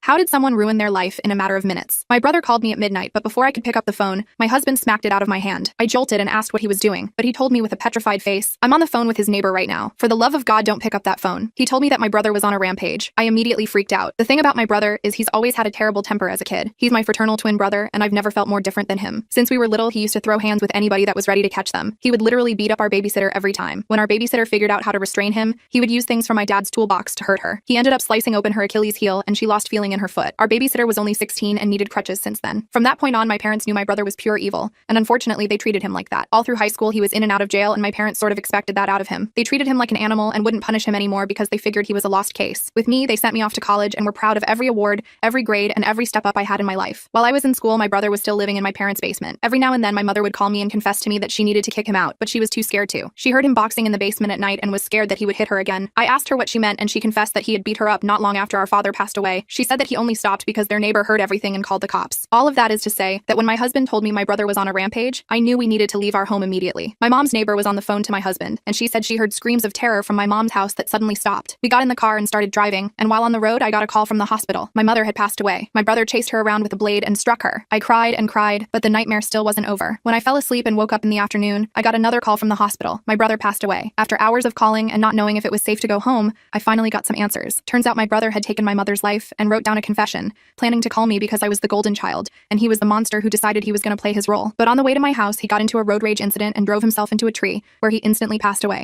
How did someone ruin their life in a matter of minutes? My brother called me at midnight, but before I could pick up the phone, my husband smacked it out of my hand. I jolted and asked what he was doing, but he told me with a petrified face, "I'm on the phone with his neighbor right now. For the love of God, don't pick up that phone." He told me that my brother was on a rampage. I immediately freaked out. The thing about my brother is he's always had a terrible temper as a kid. He's my fraternal twin brother, and I've never felt more different than him. Since we were little, he used to throw hands with anybody that was ready to catch them. He would literally beat up our babysitter every time. When our babysitter figured out how to restrain him, he would use things from my dad's toolbox to hurt her. He ended up slicing open her Achilles heel, and she lost feeling in her foot. Our babysitter was only 16 and needed crutches since then. From that point on, my parents knew my brother was pure evil, and unfortunately, they treated him like that. All through high school, he was in and out of jail, and my parents sort of expected that out of him. They treated him like an animal and wouldn't punish him anymore because they figured he was a lost case. With me, they sent me off to college and were proud of every award, every grade, and every step up I had in my life. While I was in school, my brother was still living in my parents' basement. Every now and then, my mother would call me and confess to me that she needed to kick him out, but she was too scared to. She heard him boxing in the basement at night and was scared that he would hit her again. I asked her what she meant, and she confessed that he had beat her up not long after our father passed away. She said that he only stopped because their neighbor heard everything and called the cops. All of that is to say that when my husband told me my brother was on a rampage, I knew we needed to leave our home immediately. My mom's neighbor was on the phone to my husband, and she said she heard screams of terror from my mom's house that suddenly stopped. We got in the car and started driving, and while on the road, I got a call from the hospital. My mother had passed away. My brother chased her around with a blade and struck her. I cried and cried, but the nightmare still wasn't over. When I fell asleep and woke up in the afternoon, I got another call from the hospital. My brother passed away. After hours of calling and not knowing if it was safe to go home, I finally got some answers. Turns out my brother had taken my mother's life and wrote down a confession, planning to call me because I was the golden child, and he was the monster who decided he was going to play his role. But on the way to my house, he got into a road rage incident and drove himself into a tree, where he instantly passed away.